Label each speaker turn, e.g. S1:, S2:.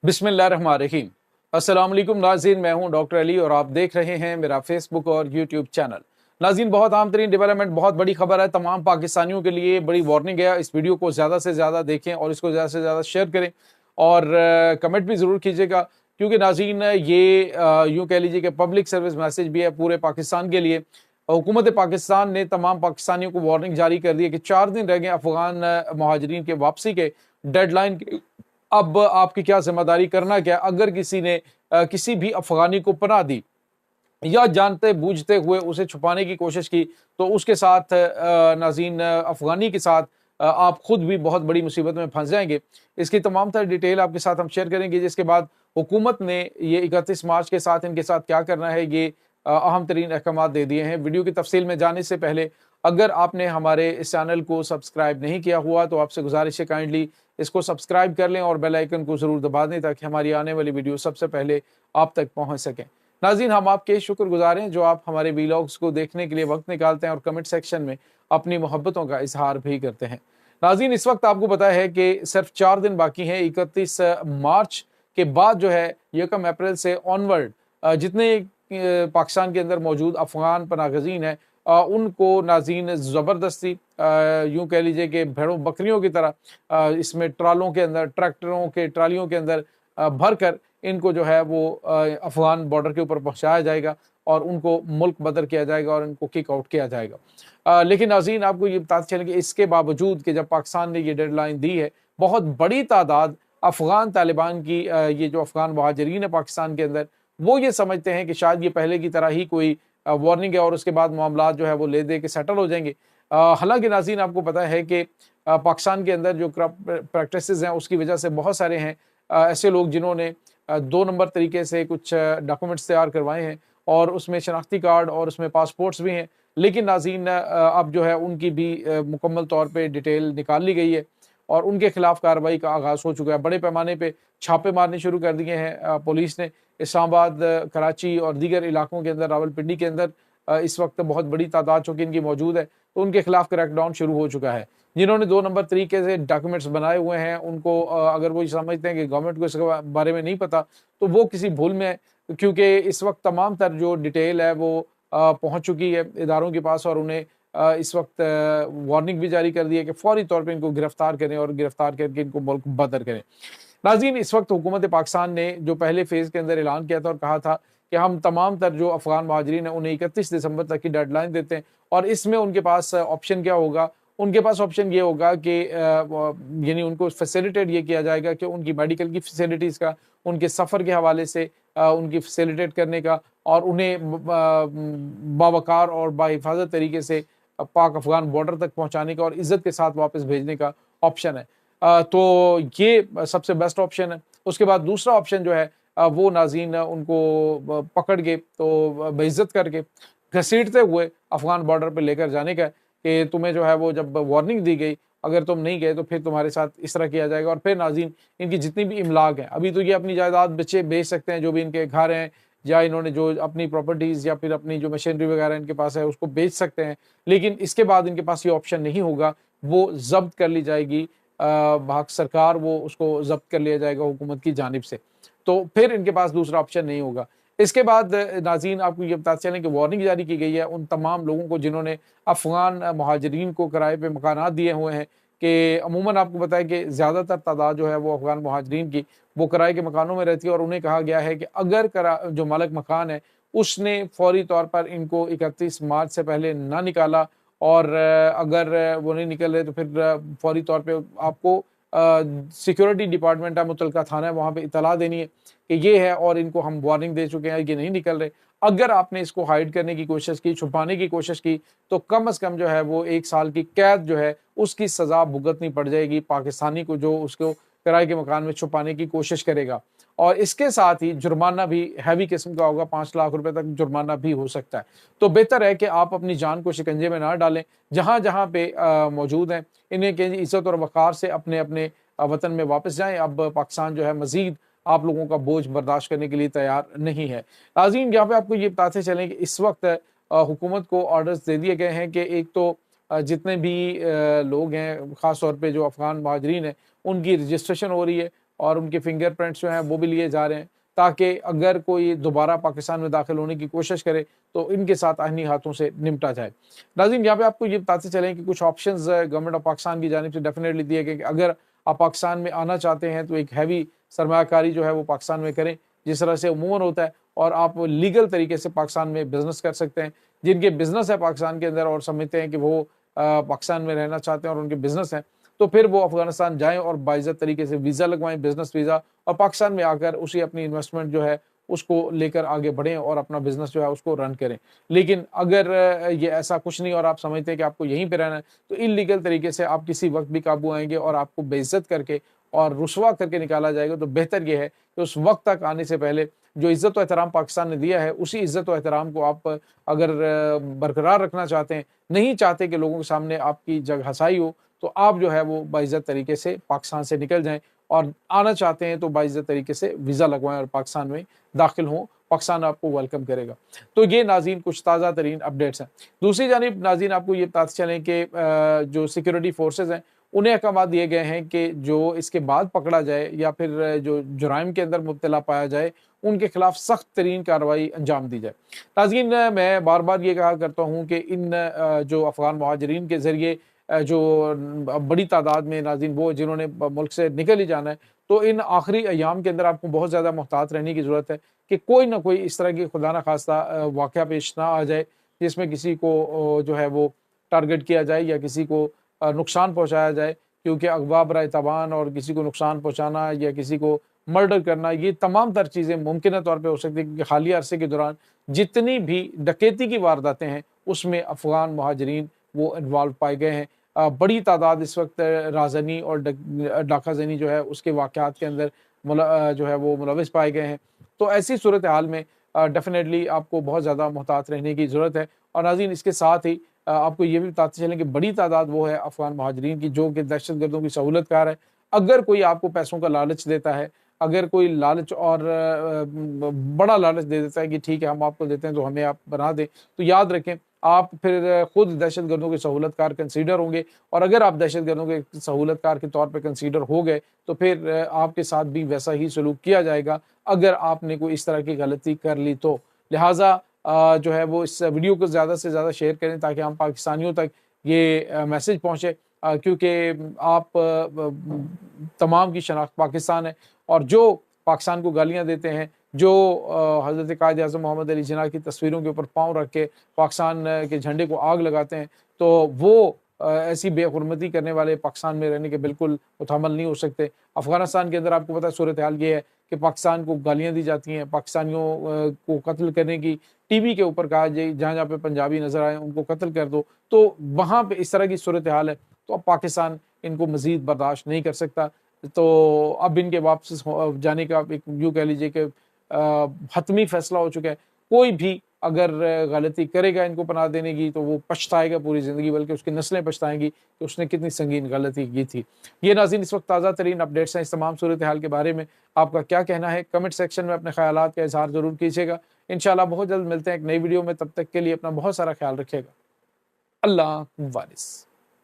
S1: बिस्मिल्लाहिर्रहमानिर्रहीम। अस्सलाम वालेकुम नाज़रीन, मैं हूं डॉक्टर अली और आप देख रहे हैं मेरा फेसबुक और यूट्यूब चैनल। नाज़रीन, बहुत आम तरीन डेवलपमेंट, बहुत बड़ी खबर है, तमाम पाकिस्तानियों के लिए बड़ी वार्निंग है। इस वीडियो को ज़्यादा से ज़्यादा देखें और इसको ज़्यादा से ज़्यादा शेयर करें और कमेंट भी ज़रूर कीजिएगा, क्योंकि नाज़रीन ये यूँ कह लीजिए कि पब्लिक सर्विस मैसेज भी है पूरे पाकिस्तान के लिए। हुकूमत पाकिस्तान ने तमाम पाकिस्तानियों को वार्निंग जारी कर दी है कि 4 दिन रह गए अफगान महाजरीन के वापसी के डेडलाइन के। अब आपकी क्या जिम्मेदारी, करना क्या? अगर किसी ने किसी भी अफगानी को पनाह दी या जानते बूझते हुए उसे छुपाने की कोशिश की, तो उसके साथ नाज़रीन अफगानी के साथ आप खुद भी बहुत बड़ी मुसीबत में फंस जाएंगे। इसकी तमाम तरह डिटेल आपके साथ हम शेयर करेंगे, जिसके बाद हुकूमत ने ये 31 मार्च के साथ इनके साथ क्या करना है, ये अहम तरीन अहकाम दे दिए हैं। वीडियो की तफसील में जाने से पहले अगर आपने हमारे इस चैनल को सब्सक्राइब नहीं किया हुआ तो आपसे गुजारिश है काइंडली इसको सब्सक्राइब कर लें और बेल आइकन को ज़रूर दबा दें, ताकि हमारी आने वाली वीडियो सबसे पहले आप तक पहुंच सकें। नाज़रीन, हम आपके शुक्रगुजार हैं जो आप हमारे वीलॉग्स को देखने के लिए वक्त निकालते हैं और कमेंट सेक्शन में अपनी मोहब्बतों का इजहार भी करते हैं। नाज़रीन, इस वक्त आपको पता है कि सिर्फ 4 दिन बाकी हैं। 31 मार्च के बाद जो है 1 अप्रैल से ऑनवर्ड जितने पाकिस्तान के अंदर मौजूद अफगान पनागज़ीन हैं उनको नाज़रीन ज़बरदस्ती यूँ कह लीजिए कि भेड़ों बकरियों की तरह इसमें ट्रालों के अंदर, ट्रैक्टरों के ट्रालियों के अंदर भर कर इनको जो है वो अफगान बॉर्डर के ऊपर पहुंचाया जाएगा और उनको मुल्क बदर किया जाएगा और इनको किक आउट किया जाएगा। लेकिन नाज़रीन, आपको ये बताते चलें कि इसके बावजूद कि जब पाकिस्तान ने ये डेडलाइन दी है, बहुत बड़ी तादाद अफगान तालिबान की ये जो अफगान महाजरीन है पाकिस्तान के अंदर, वो ये समझते हैं कि शायद ये पहले की तरह ही कोई वार्निंग है और उसके बाद मामला जो है वो ले दे के सेटल हो जाएंगे। हालांकि नाज़रीन, आपको पता है कि पाकिस्तान के अंदर जो करप्ट प्रैक्टिसेस हैं उसकी वजह से बहुत सारे हैं ऐसे लोग जिन्होंने 2 नंबर तरीके से कुछ डॉक्यूमेंट्स तैयार करवाए हैं और उसमें शनाख्ती कार्ड और उसमें पासपोर्ट्स भी हैं। लेकिन नाज़रीन, अब जो है उनकी भी मुकम्मल तौर पे डिटेल निकाल ली गई है और उनके खिलाफ कार्रवाई का आगाज़ हो चुका है। बड़े पैमाने पे छापे मारने शुरू कर दिए हैं पुलिस ने। इस्लामाबाद, कराची और दीगर इलाकों के अंदर, रावलपिंडी के अंदर इस वक्त बहुत बड़ी तादाद चूँकि इनकी मौजूद है, तो उनके खिलाफ क्रैकडाउन शुरू हो चुका है। जिन्होंने 2 नंबर तरीके से डॉक्यूमेंट्स बनाए हुए हैं, उनको अगर वो ये समझते हैं कि गवर्नमेंट को इसके बारे में नहीं पता, तो वो किसी भूल में है, क्योंकि इस वक्त तमाम तर जो डिटेल है वो पहुँच चुकी है इदारों के पास और उन्हें इस वक्त वार्निंग भी जारी कर दी है कि फौरी तौर पे इनको गिरफ्तार करें और गिरफ्तार करके इनको मुल्क बदर करें। नाज़रीन, इस वक्त हुकूमत पाकिस्तान ने जो पहले फेज़ के अंदर ऐलान किया था और कहा था कि हम तमाम तर जो अफगान महाजरीन हैं उन्हें 31 दिसंबर तक की डेडलाइन देते हैं और इसमें उनके पास ऑप्शन क्या होगा? उनके पास ऑप्शन ये होगा कि यानी उनको फैसिलिटेट ये किया जाएगा कि उनकी मेडिकल की फैसिलिटीज़ का, उनके सफ़र के हवाले से उनकी फैसिलिटेट करने का और उन्हें बावकार और बाहिफाज़त तरीके से पाक अफ़गान बॉर्डर तक पहुँचाने का और इज़्ज़त के साथ वापस भेजने का ऑप्शन है। तो ये सबसे बेस्ट ऑप्शन है। उसके बाद दूसरा ऑप्शन जो है वो नाज़रीन उनको पकड़ के तो बेइज़्ज़त करके घसीटते हुए अफ़गान बॉर्डर पे लेकर जाने का है कि तुम्हें जो है वो जब वार्निंग दी गई, अगर तुम नहीं गए तो फिर तुम्हारे साथ इस तरह किया जाएगा। और फिर नाज़रीन, इनकी जितनी भी इमलाक हैं, अभी तो ये अपनी जायदाद बच्चे बेच सकते हैं, जो भी इनके घर हैं या इन्होंने जो अपनी प्रॉपर्टीज़ या फिर अपनी जो मशीनरी वगैरह इनके पास है उसको बेच सकते हैं। लेकिन इसके बाद इनके पास ये ऑप्शन नहीं होगा, वो ज़ब्त कर ली जाएगी, भाग सरकार वो उसको ज़ब्त कर लिया जाएगा हुकूमत की जानिब से। तो फिर इनके पास दूसरा ऑप्शन नहीं होगा। इसके बाद नाज़रीन, आपको ये बताते चलें कि वार्निंग जारी की गई है उन तमाम लोगों को जिन्होंने अफ़गान महाजरीन को किराए पे मकानात दिए हुए हैं, कि अमूमन आपको पता है कि ज़्यादातर तादाद जो है वो अफ़गान महाजरीन की वो किराए के मकानों में रहती है और उन्हें कहा गया है कि अगर जो मालिक मकान है उसने फ़ौरी तौर पर इनको 31 मार्च से पहले ना निकाला और अगर वो नहीं निकल रहे तो फिर फ़ौरी तौर पे आपको सिक्योरिटी डिपार्टमेंट है, मुतलका थाना है, वहाँ पे इत्तला देनी है कि ये है और इनको हम वार्निंग दे चुके हैं, ये नहीं निकल रहे। अगर आपने इसको हाइड करने की कोशिश की, छुपाने की कोशिश की, तो कम से कम जो है वो 1 साल की कैद जो है उसकी सज़ा भुगतनी पड़ जाएगी पाकिस्तानी को, जो उसको किराए के मकान में छुपाने की कोशिश करेगा। और इसके साथ ही जुर्माना भी हैवी किस्म का होगा, 5 लाख रुपए तक जुर्माना भी हो सकता है। तो बेहतर है कि आप अपनी जान को शिकंजे में ना डालें। जहाँ-जहाँ पे मौजूद हैं, इन्हें कहें इज़्ज़त और वक़ार से अपने-अपने वतन में वापस जाएँ। अब पाकिस्तान जो है मज़ीद आप लोगों का बोझ बर्दाश्त करने के लिए तैयार नहीं है। नाज़रीन, यहाँ पे आपको ये बताते चलें कि इस वक्त हुकूमत को ऑर्डर्स दे दिए गए हैं कि एक तो जितने भी लोग हैं, ख़ास तौर पे जो अफ़गान महाजरीन हैं, उनकी रजिस्ट्रेशन हो रही है और उनके फिंगरप्रिंट्स जो हैं वो भी लिए जा रहे हैं, ताकि अगर कोई दोबारा पाकिस्तान में दाखिल होने की कोशिश करे तो इनके साथ आईनी हाथों से निपटा जाए। नाज़रीन, यहाँ पे आपको ये बताते चलें कि कुछ ऑप्शंस गवर्नमेंट ऑफ पाकिस्तान की जानिब से डेफिनेटली दिए गए कि अगर आप पाकिस्तान में आना चाहते हैं तो एक हैवी सरमायाकारी जो है वो पाकिस्तान में करें, जिस तरह से अमूमन होता है, और आप लीगल तरीके से पाकिस्तान में बिजनेस कर सकते हैं। जिनके बिजनेस है पाकिस्तान के अंदर और समझते हैं कि वो पाकिस्तान में रहना चाहते हैं और उनके बिजनेस हैं, तो फिर वो अफगानिस्तान जाएं और बाइज्जत तरीके से वीज़ा लगवाएं, बिजनेस वीज़ा, और पाकिस्तान में आकर उसी अपनी इन्वेस्टमेंट जो है उसको लेकर आगे बढ़ें और अपना बिजनेस जो है उसको रन करें। लेकिन अगर ये ऐसा कुछ नहीं और आप समझते हैं कि आपको यहीं पे रहना है, तो इल्लीगल तरीके से आप किसी वक्त भी काबू आएंगे और आपको बेइज्जत करके और रुसवा करके निकाला जाएगा। तो बेहतर ये है कि उस वक्त तक आने से पहले जो इज़्ज़त व एहतराम पाकिस्तान ने दिया है, उसी इज़्ज़त व एहतराम को आप अगर बरकरार रखना चाहते हैं, नहीं चाहते कि लोगों के सामने आपकी जगह हसाई हो, तो आप जो है वो बाइज्जत तरीके से पाकिस्तान से निकल जाएँ, और आना चाहते हैं तो बाइज्जत तरीके से वीज़ा लगवाएँ और पाकिस्तान में दाखिल हों। पाकिस्तान आपको वेलकम करेगा। तो ये नाज़रीन कुछ ताज़ा तरीन अपडेट्स हैं। दूसरी जानिब नाज़रीन आपको ये बताते चलें कि जो सिक्योरिटी फोर्सेज़ हैं, उन्हें अहकाम दिए गए हैं कि जो इसके बाद पकड़ा जाए या फिर जो जुराइम के अंदर मुब्तला पाया जाए, उनके खिलाफ सख्त तरीन कार्रवाई अंजाम दी जाए। नाज़रीन, मैं बार बार ये कहा करता हूँ कि इन जो अफ़गान मुहाजिरीन के ज़रिए जो बड़ी तादाद में नाज़रीन वो जिन्होंने मुल्क से निकल ही जाना है, तो इन आखिरी अयाम के अंदर आपको बहुत ज़्यादा मुहतात रहने की ज़रूरत है कि कोई ना कोई इस तरह की खुदा न खास्ता वाक़या पेश ना आ जाए, जिसमें किसी को जो है वो टारगेट किया जाए या किसी को नुकसान पहुँचाया जाए। क्योंकि अगवा बराए तबान और किसी को नुकसान पहुँचाना या किसी को मर्डर करना, ये तमाम तर चीज़ें मुमकिन तौर पे हो सकती है, क्योंकि हालिया अरसे के दौरान जितनी भी डकैती की वारदातें हैं, उसमें अफ़गान मुहाजिरीन वो इन्वॉल्व पाए गए हैं। बड़ी तादाद इस वक्त राज़नी और डाकाज़नी जो है उसके वाक़यात के अंदर जो है वो मुलविस पाए गए हैं। तो ऐसी सूरत हाल में डेफ़िनेटली आपको बहुत ज़्यादा मुहतात रहने की ज़रूरत है। और नाज़रीन, इसके साथ ही आपको ये भी बताते चलें कि बड़ी तादाद वो है अफ़गान मुहाजिरीन की जो कि दहशतगर्दों की सहूलतकार है। अगर कोई आपको पैसों का लालच देता है, अगर कोई लालच और बड़ा लालच दे देता है कि ठीक है हम आपको देते हैं तो हमें आप बना दें, तो याद रखें आप फिर खुद दहशतगर्दों के सहूलतकार कंसीडर होंगे। और अगर आप दहशतगर्दों के सहूलतकार के तौर पे कंसीडर हो गए, तो फिर आपके साथ भी वैसा ही सलूक किया जाएगा अगर आपने कोई इस तरह की गलती कर ली तो। लिहाजा जो है वो इस वीडियो को ज़्यादा से ज़्यादा शेयर करें ताकि हम पाकिस्तानियों तक ये मैसेज पहुँचे, क्योंकि आप तमाम की शनाख्त पाकिस्तान है, और जो पाकिस्तान को गालियाँ देते हैं, जो हज़रत कायद-ए-आज़म मोहम्मद अली जिन्ना की तस्वीरों के ऊपर पाँव रख के पाकिस्तान के झंडे को आग लगाते हैं, तो वो ऐसी बेहुरमती करने वाले पाकिस्तान में रहने के बिल्कुल मुतहम्मल नहीं हो सकते। अफ़गानिस्तान के अंदर आपको पता है सूरत हाल ये है कि पाकिस्तान को गालियाँ दी जाती हैं, पाकिस्तानियों को कत्ल करने की टीवी के ऊपर कहा जाए, जहाँ-जहाँ पे पंजाबी नज़र आए उनको कत्ल कर दो, तो वहाँ पे इस तरह की सूरत हाल है, तो अब पाकिस्तान इनको मज़ीद बर्दाश्त नहीं कर सकता। तो अब इनके वापस जाने का एक यूँ कह लीजिए कि हतमी फैसला हो चुका है। कोई भी अगर गलती करेगा इनको पनाह देने की, तो वो पछताएगा पूरी ज़िंदगी, बल्कि उसकी नस्लें पछताएँगी कि उसने कितनी संगीन गलती की थी। ये नाज़रीन इस वक्त ताज़ा तरीन अपडेट्स हैं इस तमाम सूरत हाल के बारे में। आपका क्या कहना है? कमेंट सेक्शन में अपने ख़यालात का इज़हार ज़रूर कीजिएगा। इंशाअल्लाह बहुत जल्द मिलते हैं एक नई वीडियो में, तब तक के लिए अपना बहुत सारा ख़्याल रखिएगा। अल्लाह वारिस।